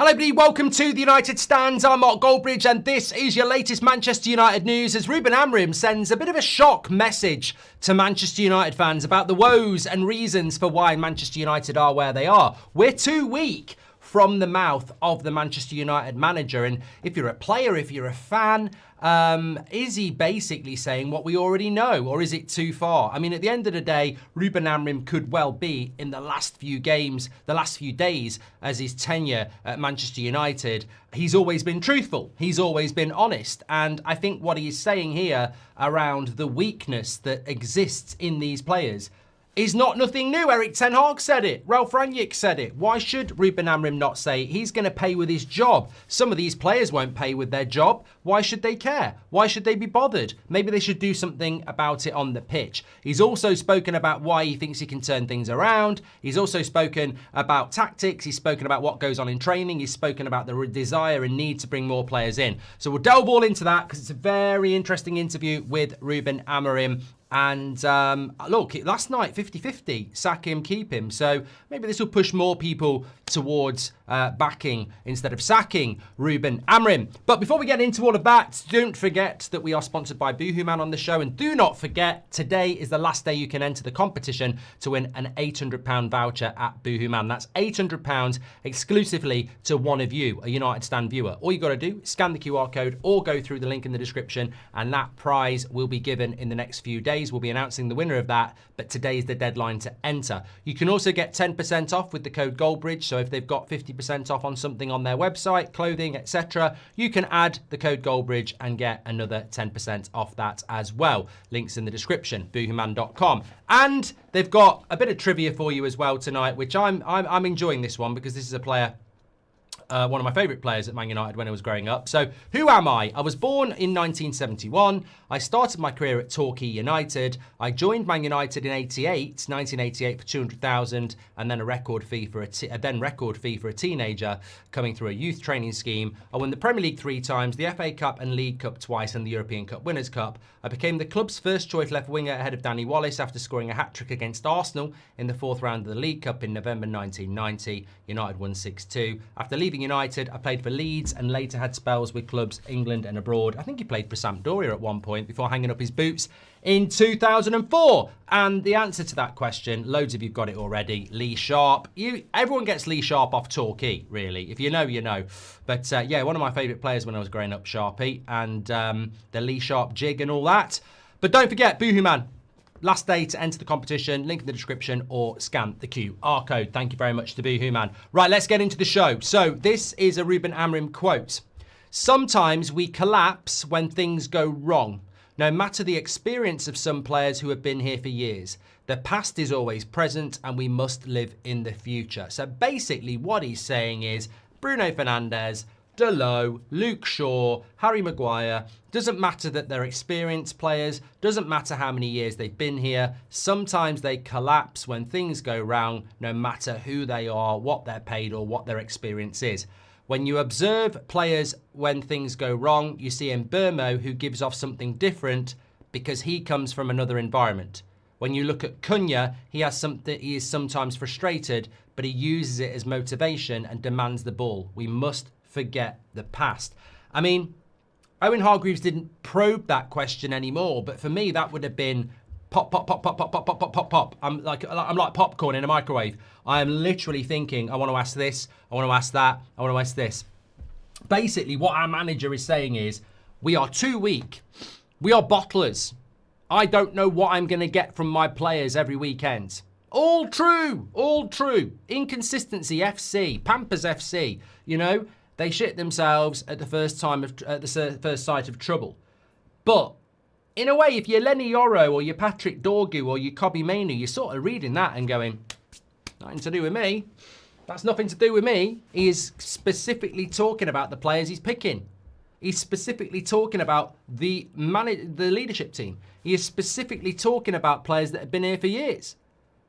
Hello everybody, welcome to the United Stands. I'm Mark Goldbridge and this is your latest Manchester United news as Rangnick and Amorim sends a bit of a shock message to Manchester United fans about the woes and reasons for why Manchester United are where they are. We're too weak from the mouth of the Manchester United manager, and if you're a player, if you're a fan, is he basically saying what we already know, or is it too far? I mean, at the end of the day, Rangnick and Amorim could well be in the last few games, the last few days as his tenure at Manchester United. He's always been truthful. He's always been honest. And I think what he is saying here around the weakness that exists in these players is not nothing new. Erik ten Hag said it. Ralf Rangnick said it. Why should Rangnick and Amorim not say he's going to pay with his job? Some of these players won't pay with their job. Why should they care? Why should they be bothered? Maybe they should do something about it on the pitch. He's also spoken about why he thinks he can turn things around. He's also spoken about tactics. He's spoken about what goes on in training. He's spoken about the desire and need to bring more players in. So we'll delve all into that because it's a very interesting interview with Rangnick and Amorim. And look, last night, 50-50, sack him, keep him. So maybe this will push more people towards backing instead of sacking Rangnick and Amorim. But before we get into all of that, don't forget that we are sponsored by Boohooman on the show. And do not forget, today is the last day you can enter the competition to win an £800 voucher at Boohooman. That's £800 exclusively to one of you, a United Stand viewer. All you got to do is scan the QR code or go through the link in the description, and that prize will be given in the next few days. We'll be announcing the winner of that, but today is the deadline to enter. You can also get 10% off with the code Goldbridge. So if they've got 50% off on something on their website, clothing, etc., you can add the code Goldbridge and get another 10% off that as well. Links in the description, boohooman.com. And they've got a bit of trivia for you as well tonight, which I'm enjoying this one because this is a player, one of my favourite players at Man United when I was growing up. So, who am I? I was born in 1971. I started my career at Torquay United. I joined Man United in 1988 for 200,000, and then a record fee for a teenager coming through a youth training scheme. I won the Premier League 3 times, the FA Cup and League Cup twice, and the European Cup Winners' Cup. I became the club's first choice left winger ahead of Danny Wallace after scoring a hat-trick against Arsenal in the 4th round of the League Cup in November 1990. United won 6-2. After leaving United, I played for Leeds and later had spells with clubs England and abroad. I think he played for Sampdoria at one point before hanging up his boots in 2004. And the answer to that question, loads of you've got it already, Lee Sharp. Everyone gets Lee Sharp off Torquay, really. If you know, you know. But yeah, one of my favourite players when I was growing up, Sharpie, and the Lee Sharp jig and all that. But don't forget, Boohooman. Last day to enter the competition, link in the description or scan the QR code. Thank you very much to Boohooman. Right, let's get into the show. So this is a Rangnick and Amorim quote. Sometimes we collapse when things go wrong. No matter the experience of some players who have been here for years, the past is always present and we must live in the future. So basically what he's saying is Bruno Fernandes, Dalot, Luke Shaw, Harry Maguire, doesn't matter that they're experienced players, doesn't matter how many years they've been here, sometimes they collapse when things go wrong, no matter who they are, what they're paid or what their experience is. When you observe players when things go wrong, you see Mbeumo who gives off something different because he comes from another environment. When you look at Cunha, he is sometimes frustrated, but he uses it as motivation and demands the ball. We must forget the past. I mean, Owen Hargreaves didn't probe that question anymore, but for me that would have been pop, pop, pop, pop, pop, pop, pop, pop, pop, pop. I'm like popcorn in a microwave. I am literally thinking, I want to ask this, I want to ask that, I want to ask this. Basically, what our manager is saying is, we are too weak. We are bottlers. I don't know what I'm going to get from my players every weekend. All true, all true. Inconsistency FC, Pampers FC, you know. They shit themselves at the first sight of trouble. But in a way, if you're Lenny Yoro or you're Patrick Dorgu or you're Kobbie Mainoo, you're sort of reading that and going, nothing to do with me. That's nothing to do with me. He is specifically talking about the players he's picking. He's specifically talking about the leadership team. He is specifically talking about players that have been here for years,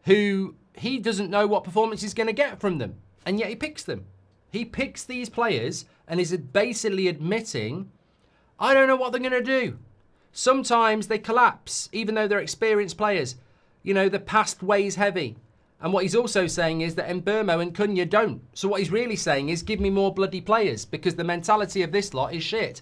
who he doesn't know what performance he's going to get from them, and yet he picks them. He picks these players and is basically admitting, I don't know what they're going to do. Sometimes they collapse, even though they're experienced players. You know, the past weighs heavy. And what he's also saying is that Mbeumo and Cunha don't. So what he's really saying is give me more bloody players because the mentality of this lot is shit.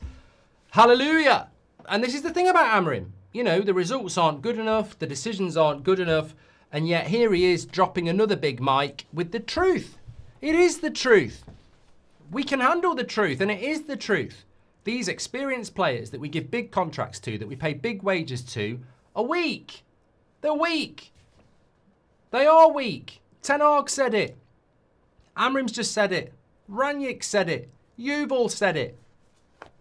Hallelujah. And this is the thing about Amorim. You know, the results aren't good enough. The decisions aren't good enough. And yet here he is dropping another big mic with the truth. It is the truth. We can handle the truth, and it is the truth. These experienced players that we give big contracts to, that we pay big wages to, are weak. They're weak. They are weak. Ten Hag said it. Amorim's just said it. Rangnick said it. You've all said it.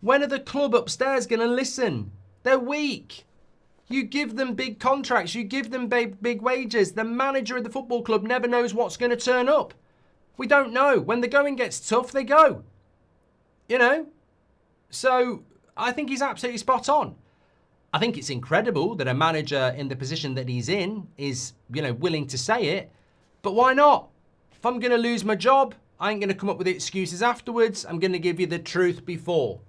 When are the club upstairs going to listen? They're weak. You give them big contracts. You give them big wages. The manager of the football club never knows what's going to turn up. We don't know. When the going gets tough, they go. You know? So I think he's absolutely spot on. I think it's incredible that a manager in the position that he's in is, you know, willing to say it. But why not? If I'm going to lose my job, I ain't going to come up with excuses afterwards. I'm going to give you the truth before.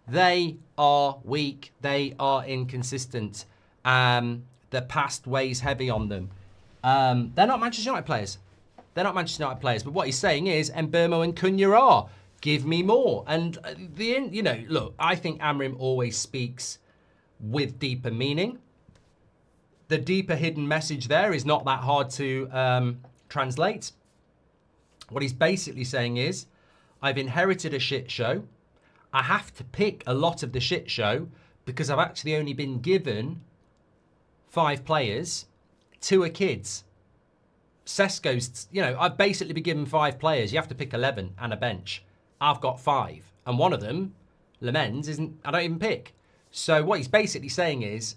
They are weak. They are inconsistent. The past weighs heavy on them. They're not Manchester United players. They're not Manchester United players. But what he's saying is Mbeumo and Cunha are. Give me more. And, you know, look, I think Amorim always speaks with deeper meaning. The deeper hidden message there is not that hard to translate. What he's basically saying is, I've inherited a shit show. I have to pick a lot of the shit show because I've actually only been given 5 players. 2 are kids. Sesko's, you know, I've basically been given 5 players. You have to pick 11 and a bench. I've got 5. And one of them, Lemens, I don't even pick. So what he's basically saying is,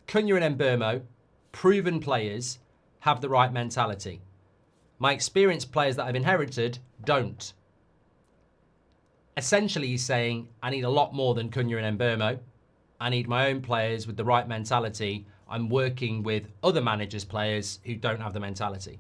Cunha and Mbeumo, proven players, have the right mentality. My experienced players that I've inherited don't. Essentially, he's saying, I need a lot more than Cunha and Mbeumo. I need my own players with the right mentality. I'm working with other managers' players who don't have the mentality.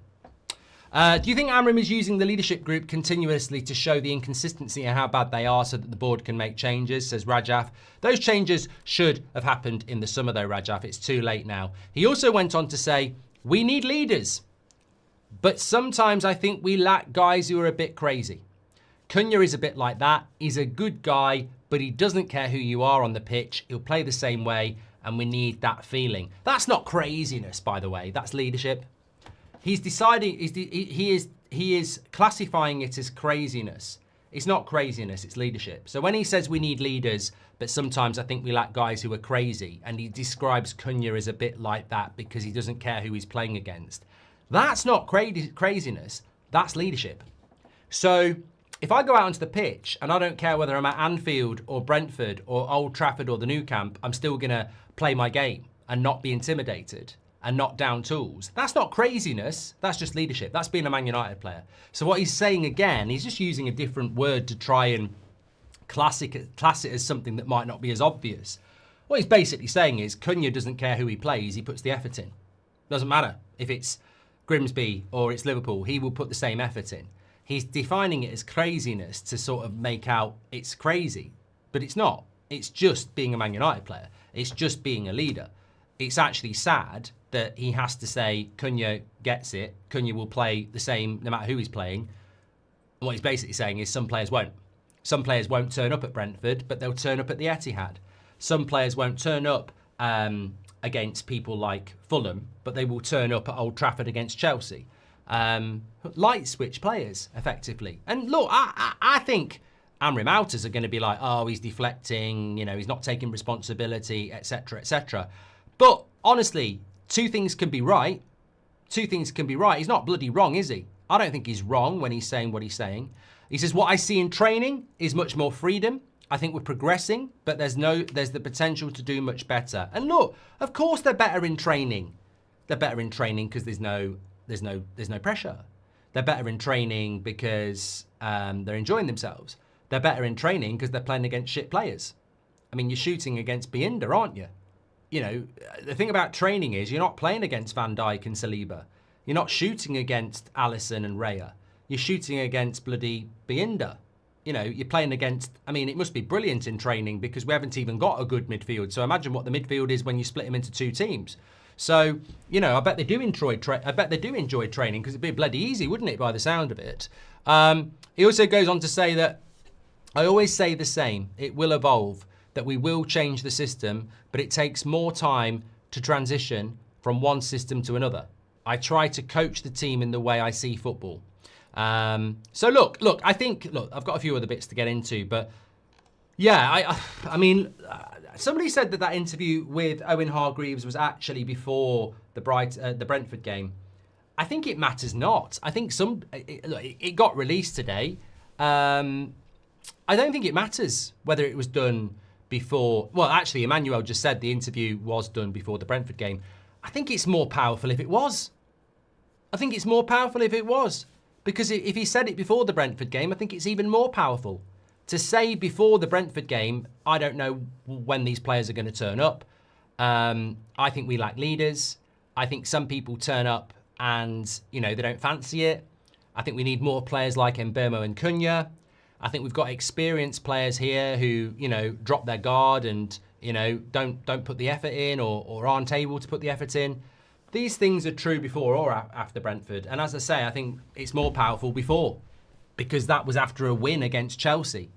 Do you think Amorim is using the leadership group continuously to show the inconsistency and how bad they are so that the board can make changes, says Rajaf? Those changes should have happened in the summer though, Rajaf. It's too late now. He also went on to say, we need leaders. But sometimes I think we lack guys who are a bit crazy. Cunha is a bit like that. He's a good guy, but he doesn't care who you are on the pitch. He'll play the same way, and we need that feeling. That's not craziness, by the way. That's leadership. He's deciding, he is classifying it as craziness. It's not craziness, it's leadership. So when he says we need leaders, but sometimes I think we lack guys who are crazy, and he describes Cunha as a bit like that because he doesn't care who he's playing against. That's not craziness, that's leadership. So if I go out onto the pitch and I don't care whether I'm at Anfield or Brentford or Old Trafford or the Nou Camp, I'm still gonna play my game and not be intimidated and not down tools. That's not craziness, that's just leadership. That's being a Man United player. So what he's saying again, he's just using a different word to try and class it as something that might not be as obvious. What he's basically saying is Cunha doesn't care who he plays, he puts the effort in. Doesn't matter if it's Grimsby or it's Liverpool, he will put the same effort in. He's defining it as craziness to sort of make out it's crazy, but it's not. It's just being a Man United player. It's just being a leader. It's actually sad that he has to say Cunha gets it. Cunha will play the same no matter who he's playing. And what he's basically saying is some players won't. Some players won't turn up at Brentford, but they'll turn up at the Etihad. Some players won't turn up against people like Fulham, but they will turn up at Old Trafford against Chelsea. Light switch players, effectively. And look, I think Amorim outers are going to be like, oh, he's deflecting, you know, he's not taking responsibility, etc., etc. But honestly, 2 things can be right. 2 things can be right. He's not bloody wrong, is he? I don't think he's wrong when he's saying what he's saying. He says, what I see in training is much more freedom. I think we're progressing, but there's the potential to do much better. And look, of course they're better in training. They're better in training because there's no pressure. They're better in training because they're enjoying themselves. They're better in training because they're playing against shit players. I mean, you're shooting against Binder, aren't you? You know, the thing about training is you're not playing against Van Dijk and Saliba. You're not shooting against Alisson and Raya. You're shooting against bloody Binder. You know, you're playing against, I mean, it must be brilliant in training because we haven't even got a good midfield. So imagine what the midfield is when you split them into 2 teams. So, you know, I bet they do enjoy training, because it'd be bloody easy, wouldn't it, by the sound of it? He also goes on to say that, I always say the same, it will evolve, that we will change the system, but it takes more time to transition from one system to another. I try to coach the team in the way I see football. So look, I've got a few other bits to get into, but yeah, I mean, somebody said that interview with Owen Hargreaves was actually before the Brentford game. I think it matters not. I think it got released today. I don't think it matters whether it was done before. Well, actually, Emmanuel just said the interview was done before the Brentford game. I think it's more powerful if it was. Because if he said it before the Brentford game, I think it's even more powerful. To say before the Brentford game, I don't know when these players are going to turn up. I think we lack leaders. I think some people turn up and, you know, they don't fancy it. I think we need more players like Mbeumo and Cunha. I think we've got experienced players here who, you know, drop their guard and, you know, don't put the effort in or aren't able to put the effort in. These things are true before or after Brentford. And as I say, I think it's more powerful before, because that was after a win against Chelsea.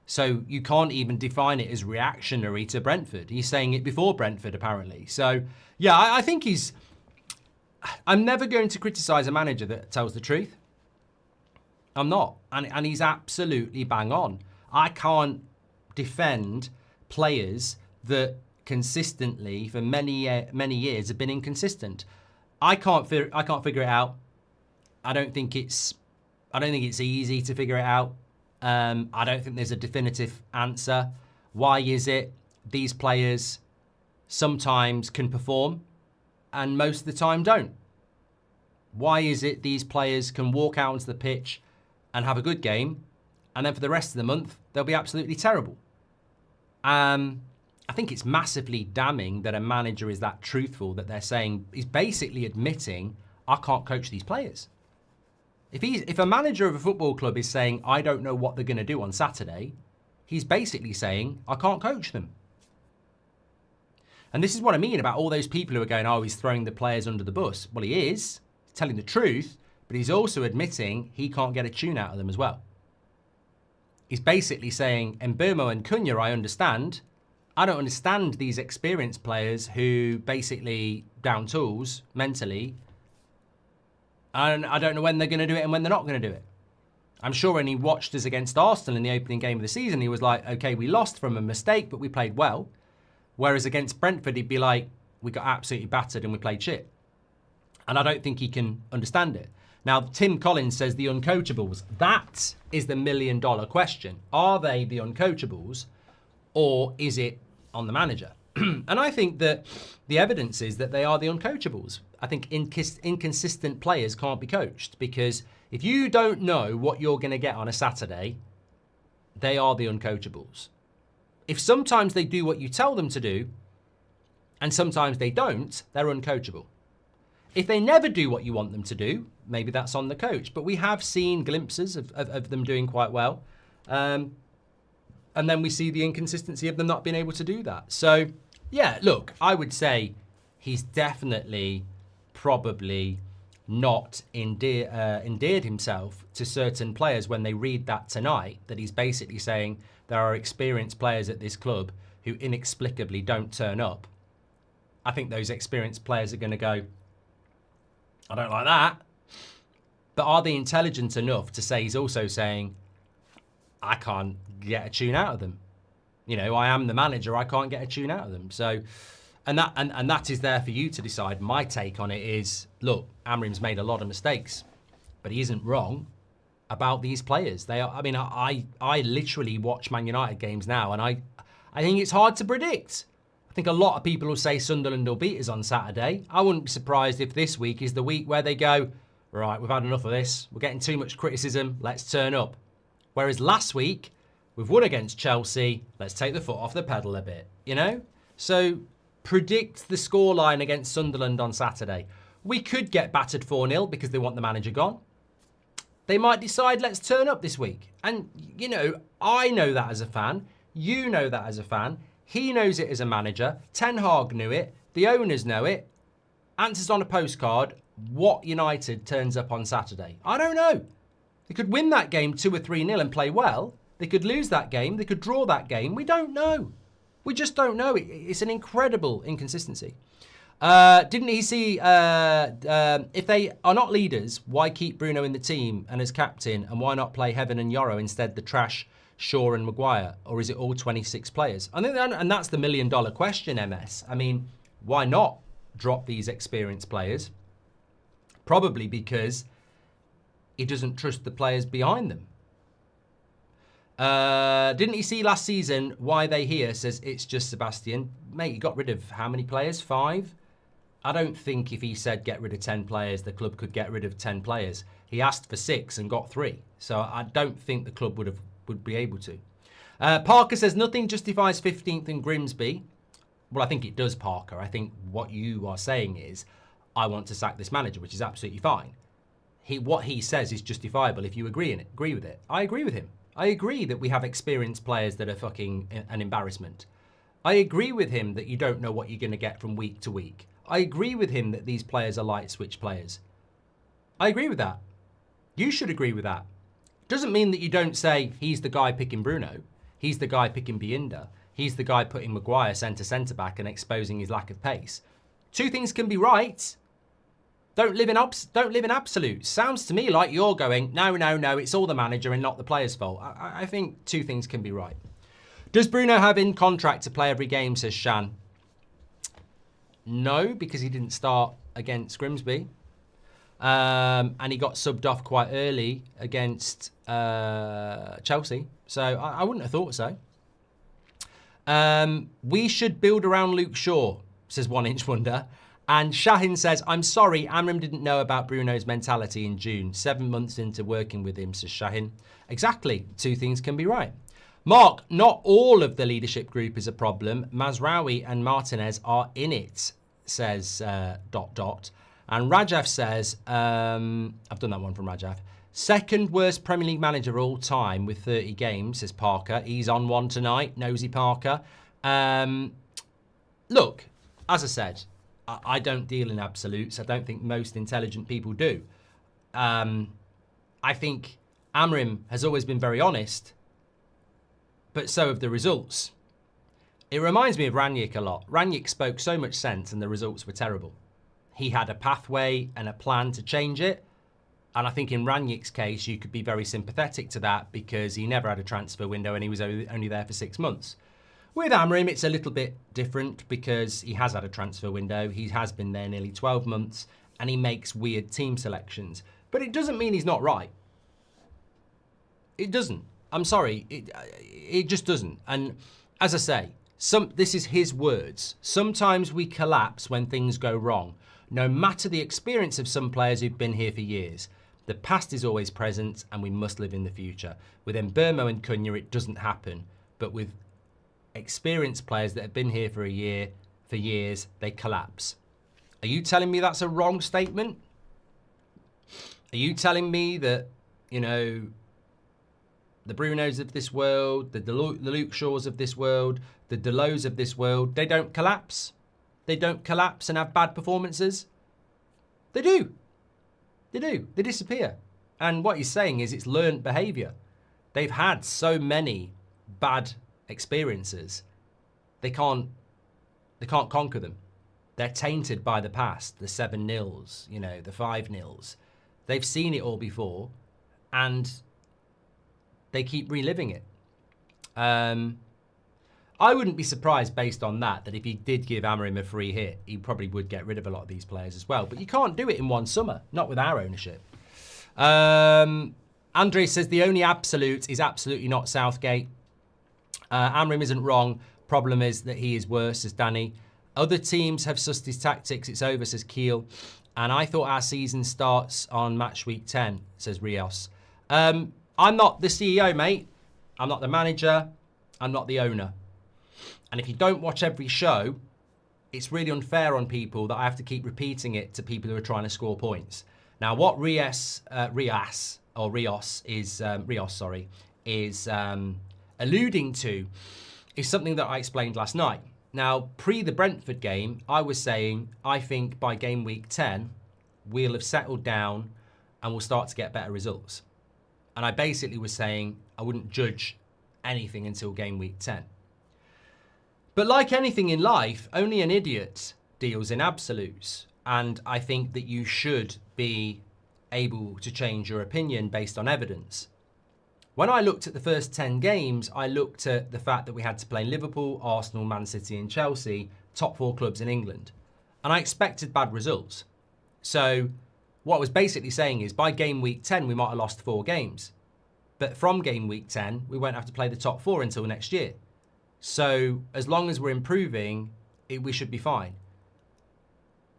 So you can't even define it as reactionary to Brentford. He's saying it before Brentford, apparently. So, yeah, I think I'm never going to criticise a manager that tells the truth. I'm not. And he's absolutely bang on. I can't defend players that consistently for many years have been inconsistent. I can't figure it out. I don't think it's easy to figure it out. I don't think there's a definitive answer. Why is it these players sometimes can perform and most of the time don't? Why is it these players can walk out onto the pitch and have a good game, and then for the rest of the month, they'll be absolutely terrible? I think it's massively damning that a manager is that truthful, that they're saying, he's basically admitting, I can't coach these players. If a manager of a football club is saying, I don't know what they're going to do on Saturday, he's basically saying, I can't coach them. And this is what I mean about all those people who are going, oh, he's throwing the players under the bus. Well, he is. He's telling the truth, but he's also admitting he can't get a tune out of them as well. He's basically saying, Mbeumo and Cunha, I understand. I don't understand these experienced players who basically down tools mentally, and I don't know when they're going to do it and when they're not going to do it. I'm sure when he watched us against Arsenal in the opening game of the season, he was like, okay, we lost from a mistake, but we played well. Whereas against Brentford, he'd be like, we got absolutely battered and we played shit. And I don't think he can understand it. Now, Tim Collins says the uncoachables. That is the $1 million question. Are they the uncoachables, or is it on the manager? And I think that the evidence is that they are the uncoachables. I think inconsistent players can't be coached, because if you don't know what you're going to get on a Saturday, they are the uncoachables. If sometimes they do what you tell them to do, and sometimes they don't, they're uncoachable. If they never do what you want them to do, maybe that's on the coach. But we have seen glimpses of them doing quite well. And then we see the inconsistency of them not being able to do that. So, yeah, look, I would say he's definitely probably not endeared himself to certain players when they read that tonight, that he's basically saying there are experienced players at this club who inexplicably don't turn up. I think those experienced players are going to go, I don't like that. But are they intelligent enough to say he's also saying, I can't get a tune out of them? You know, I am the manager, I can't get a tune out of them. So, and that is there for you to decide. My take on it is, look, Amorim's made a lot of mistakes, but he isn't wrong about these players. They are, I mean, I literally watch Man United games now, and I think it's hard to predict. I think a lot of people will say Sunderland will beat us on Saturday. I wouldn't be surprised if this week is the week where they go, right, we've had enough of this. We're getting too much criticism. Let's turn up. Whereas last week, we've won against Chelsea. Let's take the foot off the pedal a bit, you know? So predict the scoreline against Sunderland on Saturday. We could get battered 4-0 because they want the manager gone. They might decide, let's turn up this week. And, you know, I know that as a fan. You know that as a fan. He knows it as a manager. Ten Hag knew it. The owners know it. answers on a postcard, what United turns up on Saturday? I don't know. They could win that game 2 or 3-0 and play well. They could lose that game. They could draw that game. We don't know. We just don't know. It's an incredible inconsistency. Didn't he see, if they are not leaders, why keep Bruno in the team and as captain, and why not play Heaven and Yoro instead the trash Shaw and Maguire? Or is it all 26 players? I think and that's the $1 million question, MS. I mean, why not drop these experienced players? Probably because he doesn't trust the players behind them. Didn't he see last season why they here? Says it's just Sebastian. Mate, you got rid of how many players? 5? I don't think if he said get rid of 10 players, the club could get rid of 10 players. He asked for 6 and got 3. So I don't think the club would be able to. Parker says nothing justifies 15th in Grimsby. Well, I think it does, Parker. I think what you are saying is, I want to sack this manager, which is absolutely fine. What he says is justifiable if you agree with it. I agree with him. I agree that we have experienced players that are fucking an embarrassment. I agree with him that you don't know what you're going to get from week to week. I agree with him that these players are light switch players. I agree with that. You should agree with that. Doesn't mean that you don't say he's the guy picking Bruno. He's the guy picking Bienda. He's the guy putting Maguire centre back and exposing his lack of pace. 2 things can be right. Don't live in absolutes. Sounds to me like you're going, no, it's all the manager and not the player's fault. I think 2 things can be right. Does Bruno have in contract to play every game, says Shan? No, because he didn't start against Grimsby. And he got subbed off quite early against Chelsea. So I wouldn't have thought so. We should build around Luke Shaw, says 1 Inch Wonder. And Shahin says, I'm sorry, Amorim didn't know about Bruno's mentality in June. 7 months into working with him, says Shahin. Exactly. 2 things can be right. Mark, not all of the leadership group is a problem. Mazraoui and Martinez are in it, says ... And Rajaf says, I've done that one from Rajaf. 2nd worst Premier League manager of all time with 30 games, says Parker. He's on one tonight, nosy Parker. Look, as I said, I don't deal in absolutes. I don't think most intelligent people do. I think Amorim has always been very honest, but so have the results. It reminds me of Rangnick a lot. Rangnick spoke so much sense and the results were terrible. He had a pathway and a plan to change it. And I think in Rangnick's case, you could be very sympathetic to that because he never had a transfer window and he was only there for 6 months. With Amorim, it's a little bit different because he has had a transfer window. He has been there nearly 12 months and he makes weird team selections. But it doesn't mean he's not right. It doesn't. I'm sorry. It just doesn't. And as I say, this is his words. Sometimes we collapse when things go wrong. No matter the experience of some players who've been here for years. The past is always present and we must live in the future. With Mbeumo and Cunha, it doesn't happen. But with experienced players that have been here for years, they collapse. Are you telling me that's a wrong statement? Are you telling me that, you know, the Brunos of this world, the Luke Shaws of this world, the Delos of this world, they don't collapse? They don't collapse and have bad performances? They do. They do. They disappear. And what he's saying is it's learned behaviour. They've had so many bad experiences. They can't conquer them. They're tainted by the past, the 7-0s, you know, the 5-0s. They've seen it all before and they keep reliving it. I wouldn't be surprised based on that if he did give Amorim a free hit, he probably would get rid of a lot of these players as well. But you can't do it in one summer, not with our ownership. Andre says the only absolute is absolutely not Southgate. Amorim isn't wrong. Problem is that he is worse, says Danny. Other teams have sussed his tactics. It's over, says Keel. And I thought our season starts on match week 10, says Rios. I'm not the CEO, mate. I'm not the manager. I'm not the owner. And if you don't watch every show, it's really unfair on people that I have to keep repeating it to people who are trying to score points. Now, what Rios is alluding to is something that I explained last night. Now, pre the Brentford game, I was saying, I think by game week 10, we'll have settled down and we'll start to get better results. And I basically was saying I wouldn't judge anything until game week 10. But like anything in life, only an idiot deals in absolutes. And I think that you should be able to change your opinion based on evidence. When I looked at the first 10 games, I looked at the fact that we had to play Liverpool, Arsenal, Man City and Chelsea, top 4 clubs in England. And I expected bad results. So what I was basically saying is by game week 10, we might have lost 4 games. But from game week 10, we won't have to play the top 4 until next year. So as long as we're improving, we should be fine.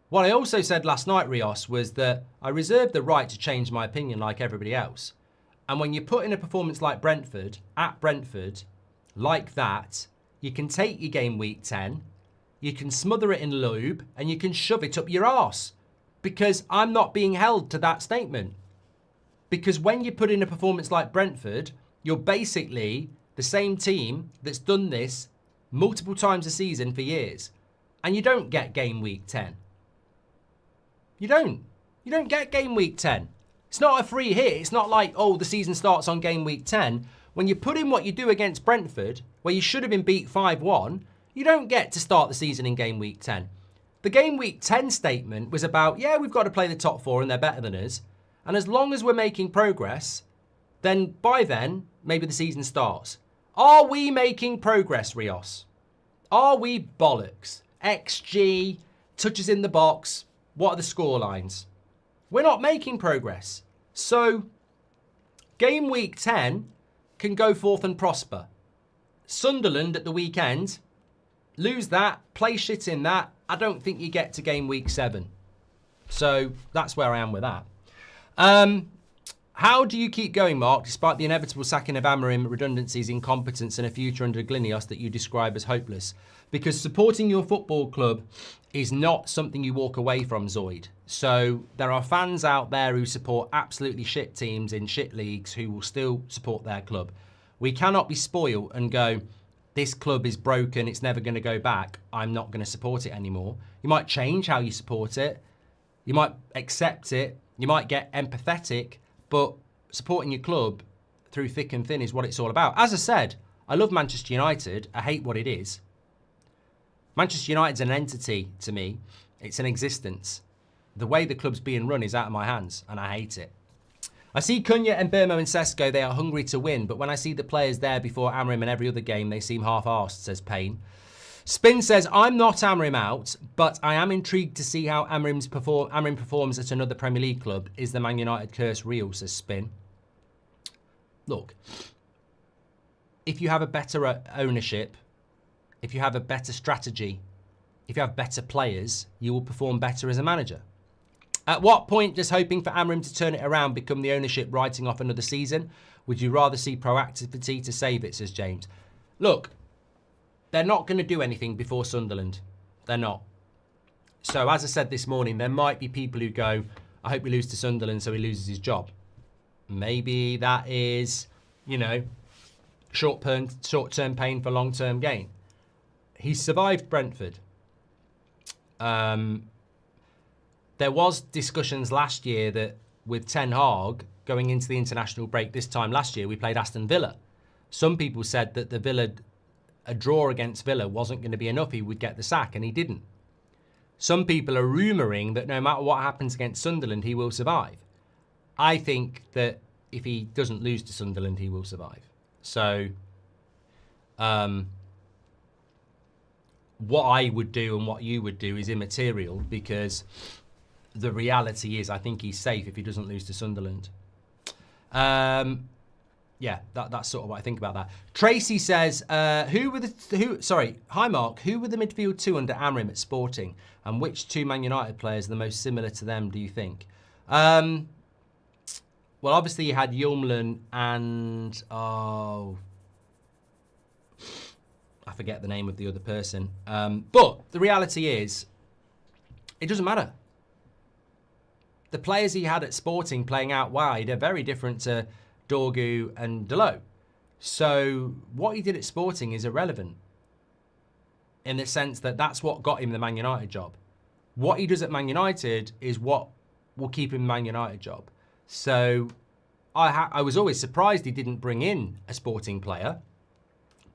What I also said last night, Rios, was that I reserve the right to change my opinion like everybody else. And when you put in a performance like Brentford, at Brentford, like that, you can take your game week 10, you can smother it in lube, and you can shove it up your arse. Because I'm not being held to that statement. Because when you put in a performance like Brentford, you're basically the same team that's done this multiple times a season for years. And you don't get game week 10. You don't. You don't get game week 10. It's not a free hit. It's not like, oh, the season starts on game week 10. When you put in what you do against Brentford, where you should have been beat 5-1, you don't get to start the season in game week 10. The game week 10 statement was about, yeah, we've got to play the top 4 and they're better than us. And as long as we're making progress, then by then, maybe the season starts. Are we making progress, Rios? Are we bollocks? XG, touches in the box. What are the score lines? We're not making progress. So, game week 10 can go forth and prosper. Sunderland at the weekend, lose that, play shit in that. I don't think you get to game week 7. So, that's where I am with that. How do you keep going, Mark, despite the inevitable sacking of Amorim, redundancies, incompetence and a future under Glinios that you describe as hopeless? Because supporting your football club is not something you walk away from, Zoid. So there are fans out there who support absolutely shit teams in shit leagues who will still support their club. We cannot be spoiled and go, this club is broken, it's never going to go back, I'm not going to support it anymore. You might change how you support it. You might accept it. You might get empathetic. But supporting your club through thick and thin is what it's all about. As I said, I love Manchester United. I hate what it is. Manchester United's an entity to me. It's an existence. The way the club's being run is out of my hands, and I hate it. I see Cunha and Burmo and Sesko, they are hungry to win, but when I see the players there before Amorim and every other game, they seem half-arsed, says Payne. Spin says, I'm not Amorim out, but I am intrigued to see how Amorim performs at another Premier League club. Is the Man United curse real, says Spin. Look, if you have a better ownership, if you have a better strategy, if you have better players, you will perform better as a manager. At what point does hoping for Amorim to turn it around become the ownership writing off another season? Would you rather see proactivity to save it, says James? Look, they're not going to do anything before Sunderland. They're not. So, as I said this morning, there might be people who go, I hope we lose to Sunderland so he loses his job. Maybe that is, you know, short-term pain for long-term gain. He survived Brentford. There was discussions last year that with Ten Hag going into the international break this time last year, we played Aston Villa. Some people said that a draw against Villa wasn't going to be enough. He would get the sack, and he didn't. Some people are rumouring that no matter what happens against Sunderland, he will survive. I think that if he doesn't lose to Sunderland, he will survive. So, what I would do and what you would do is immaterial, because the reality is I think he's safe if he doesn't lose to Sunderland. Yeah, that's sort of what I think about that. Tracy says, hi Mark, who were the midfield 2 under Amorim at Sporting, and which 2 Man United players are the most similar to them, do you think? Well, obviously you had Yulmlen and, I forget the name of the other person. But the reality is, it doesn't matter. The players he had at Sporting playing out wide are very different to Dorgu and Delo. So what he did at Sporting is irrelevant. in the sense that that's what got him the Man United job. What he does at Man United is what will keep him Man United job. So I was always surprised he didn't bring in a Sporting player,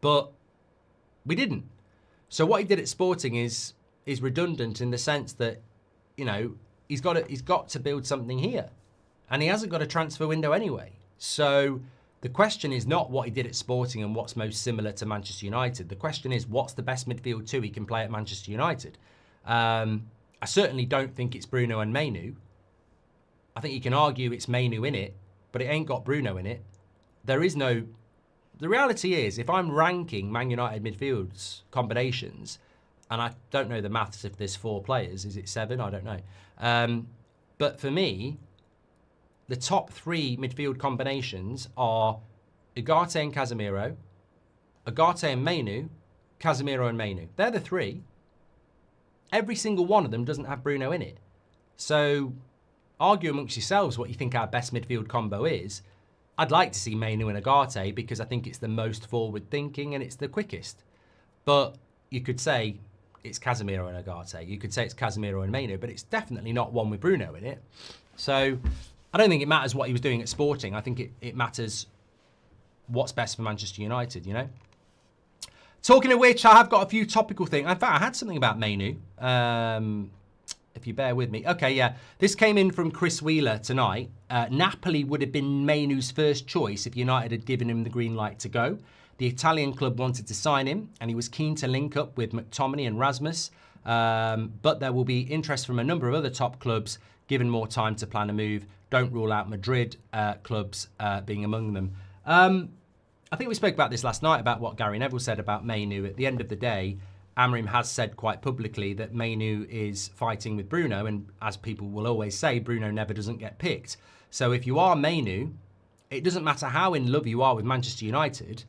but we didn't. So what he did at Sporting is redundant in the sense that, you know, he's got to build something here, and he hasn't got a transfer window anyway. So the question is not what he did at Sporting and what's most similar to Manchester United. The question is what's the best midfield two he can play at Manchester United. I certainly don't think it's Bruno and Mainoo. I think you can argue it's Mainoo in it, but it ain't got Bruno in it. There is no... The reality is, if I'm ranking Man United midfields combinations, and I don't know the maths if there's 4 players, is it 7? I don't know. But for me, the top 3 midfield combinations are Ugarte and Casemiro, Ugarte and Mainoo, Casemiro and Mainoo. They're the 3. Every single one of them doesn't have Bruno in it. So argue amongst yourselves what you think our best midfield combo is. I'd like to see Mainoo and Ugarte because I think it's the most forward thinking and it's the quickest. But you could say it's Casemiro and Ugarte. You could say it's Casemiro and Mainoo, but it's definitely not one with Bruno in it. So I don't think it matters what he was doing at Sporting. I think it matters what's best for Manchester United, you know? Talking of which, I have got a few topical things. In fact, I had something about Mainoo, if you bear with me. Okay, yeah. This came in from Chris Wheeler tonight. Napoli would have been Mainoo's first choice if United had given him the green light to go. The Italian club wanted to sign him, and he was keen to link up with McTominay and Rasmus. But there will be interest from a number of other top clubs, given more time to plan a move. Don't rule out Madrid clubs being among them. I think we spoke about this last night, about what Gary Neville said about Mainoo. At the end of the day, Amorim has said quite publicly that Mainoo is fighting with Bruno, and as people will always say, Bruno never doesn't get picked. So if you are Mainoo, it doesn't matter how in love you are with Manchester United.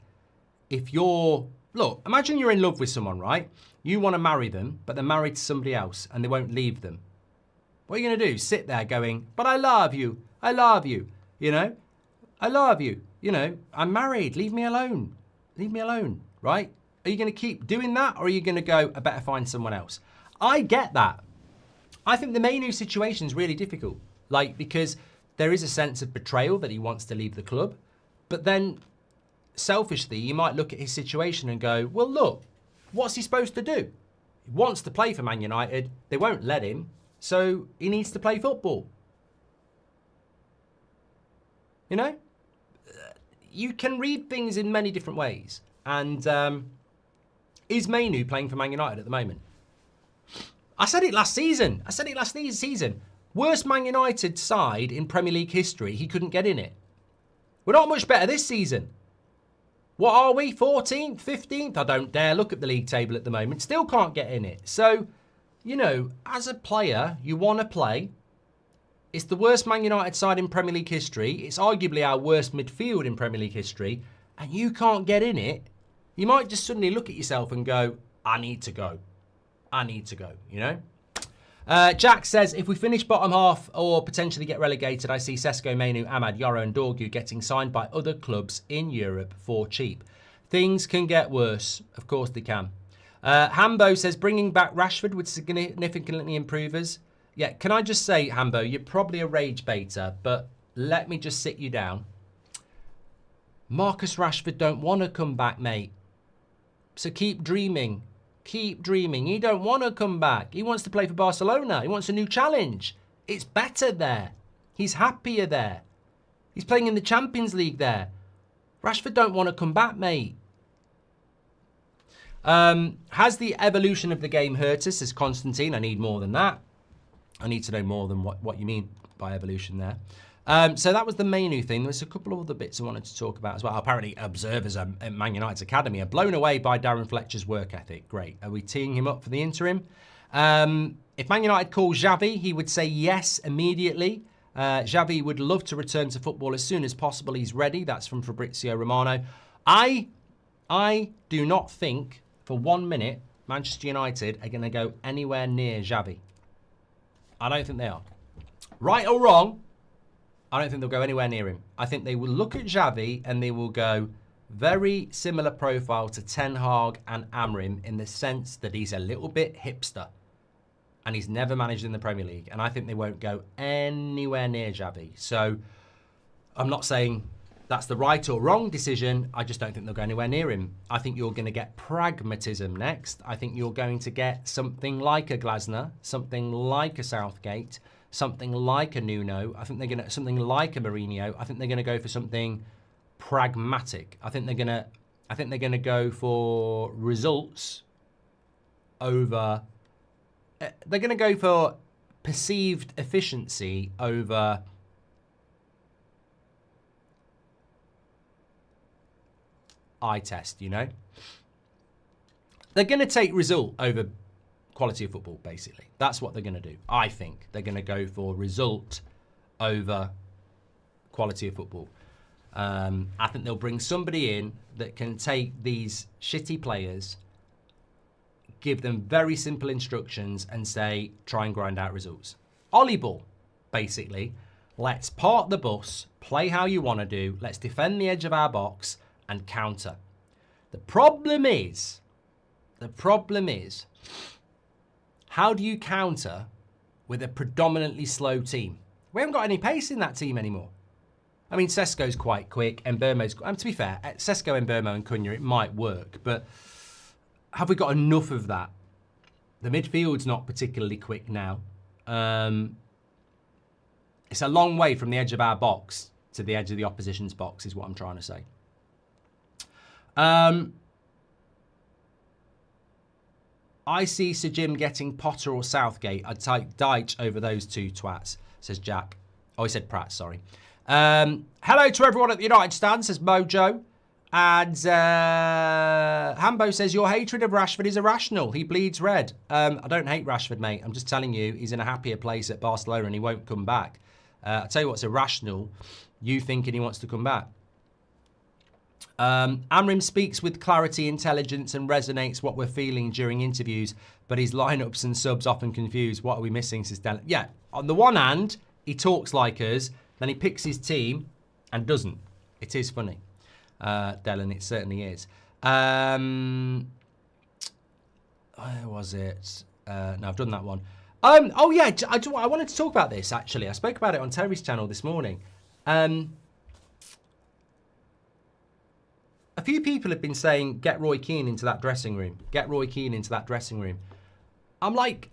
If you're... Look, imagine you're in love with someone, right? You want to marry them, but they're married to somebody else, and they won't leave them. What are you going to do? Sit there going, but I love you, you know? I love you. You know, I'm married. Leave me alone. Leave me alone, right? Are you going to keep doing that, or are you going to go, I better find someone else? I get that. I think the Mainoo situation is really difficult, like, because there is a sense of betrayal that he wants to leave the club. But then, selfishly, you might look at his situation and go, well, look, what's he supposed to do? He wants to play for Man United. They won't let him, so he needs to play football. You know? You can read things in many different ways. And is Mainoo playing for Man United at the moment? I said it last season. Worst Man United side in Premier League history. He couldn't get in it. We're not much better this season. What are we? 14th? 15th? I don't dare look at the league table at the moment. Still can't get in it. So, you know, as a player, you want to play. It's the worst Man United side in Premier League history. It's arguably our worst midfield in Premier League history. And you can't get in it. You might just suddenly look at yourself and go, I need to go. I need to go, you know? Jack says, if we finish bottom half or potentially get relegated, I see Sesko, Mainoo, Ahmad, Yoro and Dorgu getting signed by other clubs in Europe for cheap. Things can get worse. Of course they can. Hambo says, bringing back Rashford would significantly improve us. Yeah, can I just say, Hambo, you're probably a rage baiter, but let me just sit you down. Marcus Rashford don't want to come back, mate. So keep dreaming. Keep dreaming. He don't want to come back. He wants to play for Barcelona. He wants a new challenge. It's better there. He's happier there. He's playing in the Champions League there. Rashford don't want to come back, mate. Has the evolution of the game hurt us? Says Constantine. I need more than that. I need to know more than what you mean by evolution there. So that was the Mainoo thing. There's a couple of other bits I wanted to talk about as well. Apparently, observers at Man United's academy are blown away by Darren Fletcher's work ethic. Great. Are we teeing him up for the interim? If Man United called Xavi, he would say yes immediately. Xavi would love to return to football as soon as possible. He's ready. That's from Fabrizio Romano. I do not think for 1 minute Manchester United are going to go anywhere near Xavi. I don't think they are. Right or wrong, I don't think they'll go anywhere near him. I think they will look at Xavi and they will go, very similar profile to Ten Hag and Amorim in the sense that he's a little bit hipster and he's never managed in the Premier League. And I think they won't go anywhere near Xavi. So I'm not saying that's the right or wrong decision. I just don't think they'll go anywhere near him. I think you're going to get pragmatism next. I think you're going to get something like a Glasner, something like a Southgate, something like a Nuno. I think they're going to something like a Mourinho. I think they're going to go for something pragmatic. I think they're going to go for results over. They're going to go for perceived efficiency over eye test, you know? They're going to take result over quality of football, basically. That's what they're going to do. I think they're going to go for result over quality of football. I think they'll bring somebody in that can take these shitty players, give them very simple instructions and say, try and grind out results. Ollie ball, basically. Let's park the bus, play how you want to do. Let's defend the edge of our box and counter. The problem is, how do you counter with a predominantly slow team? We haven't got any pace in that team anymore. I mean, Sesko's quite quick, and Mbeumo's... to be fair, Sesko, Mbeumo and Cunha, it might work, but have we got enough of that? The midfield's not particularly quick now. It's a long way from the edge of our box to the edge of the opposition's box, is what I'm trying to say. I see Sir Jim getting Potter or Southgate. I'd take Deitch over those two twats, says Jack. Oh, he said Pratt, sorry. Hello to everyone at the United stand, says Mojo. And Hambo says, your hatred of Rashford is irrational. He bleeds red. I don't hate Rashford, mate. I'm just telling you, he's in a happier place at Barcelona and he won't come back. I'll tell you what's irrational. You thinking he wants to come back. Amorim speaks with clarity, intelligence, and resonates what we're feeling during interviews, but his lineups and subs often confuse. What are we missing, says Dylan? Yeah, on the one hand, he talks like us, then he picks his team and doesn't. It is funny, Dylan, it certainly is. Where was it? No, I've done that one. Oh, yeah, I wanted to talk about this, actually. I spoke about it on Terry's channel this morning. A few people have been saying, get Roy Keane into that dressing room. Get Roy Keane into that dressing room. I'm like,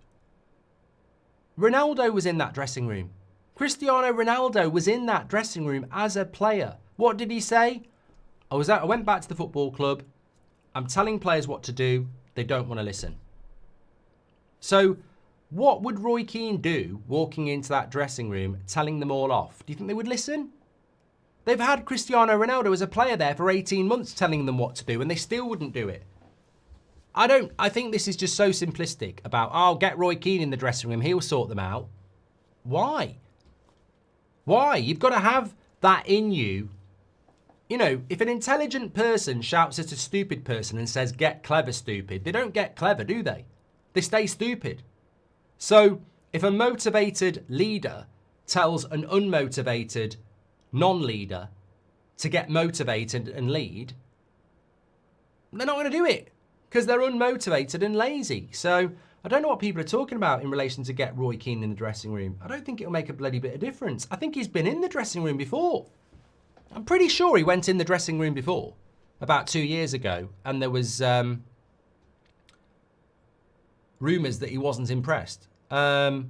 Ronaldo was in that dressing room. Cristiano Ronaldo was in that dressing room as a player. What did he say? I went back to the football club. I'm telling players what to do. They don't want to listen. So what would Roy Keane do walking into that dressing room, telling them all off? Do you think they would listen? They've had Cristiano Ronaldo as a player there for 18 months telling them what to do, and they still wouldn't do it. I think this is just so simplistic about, oh, get Roy Keane in the dressing room, he'll sort them out. Why? Why? You've got to have that in you. You know, if an intelligent person shouts at a stupid person and says, get clever, stupid, they don't get clever, do they? They stay stupid. So if a motivated leader tells an unmotivated non-leader to get motivated and lead, they're not going to do it because they're unmotivated and lazy. So I don't know what people are talking about in relation to get Roy Keane in the dressing room. I don't think it'll make a bloody bit of difference. I think he's been in the dressing room before. I'm pretty sure he went in the dressing room before, about 2 years ago, and there was rumours that he wasn't impressed. I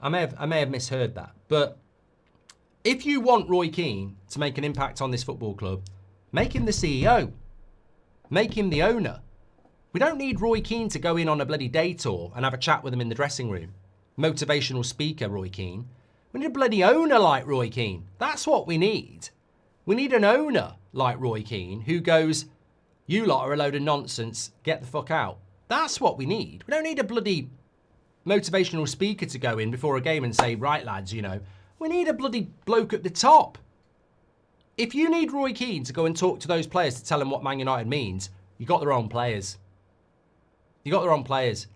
may have misheard that, but if you want Roy Keane to make an impact on this football club, make him the CEO. Make him the owner. We don't need Roy Keane to go in on a bloody day tour and have a chat with him in the dressing room. Motivational speaker, Roy Keane. We need a bloody owner like Roy Keane. That's what we need. We need an owner like Roy Keane who goes, you lot are a load of nonsense, get the fuck out. That's what we need. We don't need a bloody motivational speaker to go in before a game and say, right lads, you know, we need a bloody bloke at the top. If you need Roy Keane to go and talk to those players to tell them what Man United means, you got the wrong players. You got the wrong players.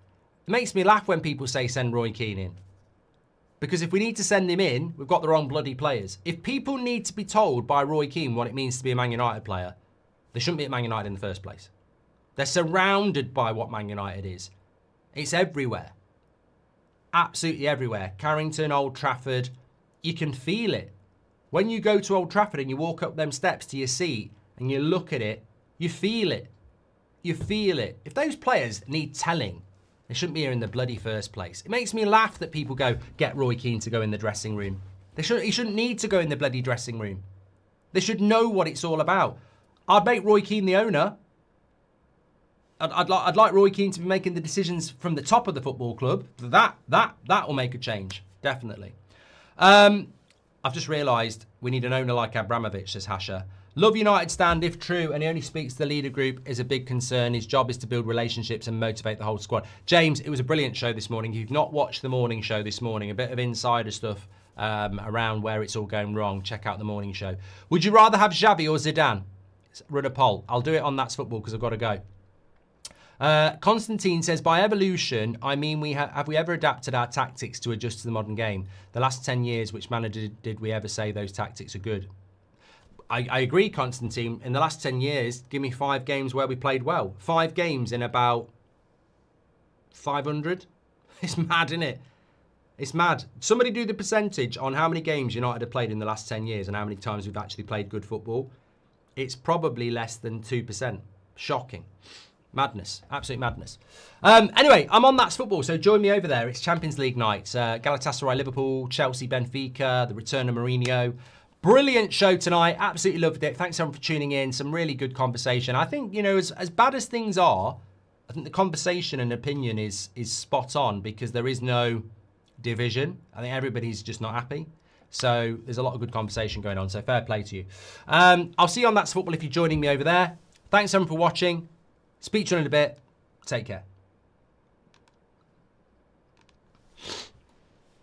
It makes me laugh when people say send Roy Keane in. Because if we need to send him in, we've got the wrong bloody players. If people need to be told by Roy Keane what it means to be a Man United player, They shouldn't be at Man United in the first place. They're surrounded by what Man United is. It's everywhere. Absolutely everywhere. Carrington, Old Trafford, you can feel it. When you go to Old Trafford and you walk up them steps to your seat and you look at it, you feel it. You feel it. If those players need telling, they shouldn't be here in the bloody first place. It makes me laugh that people go, get Roy Keane to go in the dressing room. He shouldn't need to go in the bloody dressing room. They should know what it's all about. I'd make Roy Keane the owner. I'd like Roy Keane to be making the decisions from the top of the football club. That will make a change, definitely. I've just realised we need an owner like Abramovich, says Hasha. Love United stand if true, and he only speaks to the leader group is a big concern. His job is to build relationships and motivate the whole squad. James, it was a brilliant show this morning. If you've not watched the morning show this morning, a bit of insider stuff around where it's all going wrong, check out the morning show. Would you rather have Xavi or Zidane? Run a poll. I'll do it on That's Football because I've got to go. Constantine says, by evolution, I mean, have we ever adapted our tactics to adjust to the modern game? The last 10 years, which manner did we ever say those tactics are good? I agree, Constantine. In the last 10 years, give me 5 games where we played well. 5 games in about 500. It's mad, isn't it? It's mad. Somebody do the percentage on how many games United have played in the last 10 years and how many times we've actually played good football. It's probably less than 2%. Shocking. Madness. Absolute madness. Anyway, I'm on That's Football, so join me over there. It's Champions League night. Galatasaray, Liverpool, Chelsea, Benfica, the return of Mourinho. Brilliant show tonight. Absolutely loved it. Thanks everyone for tuning in. Some really good conversation. I think, as bad as things are, I think the conversation and opinion is spot on because there is no division. I think everybody's just not happy. So there's a lot of good conversation going on. So fair play to you. I'll see you on That's Football if you're joining me over there. Thanks everyone for watching. Speak to you in a bit. Take care.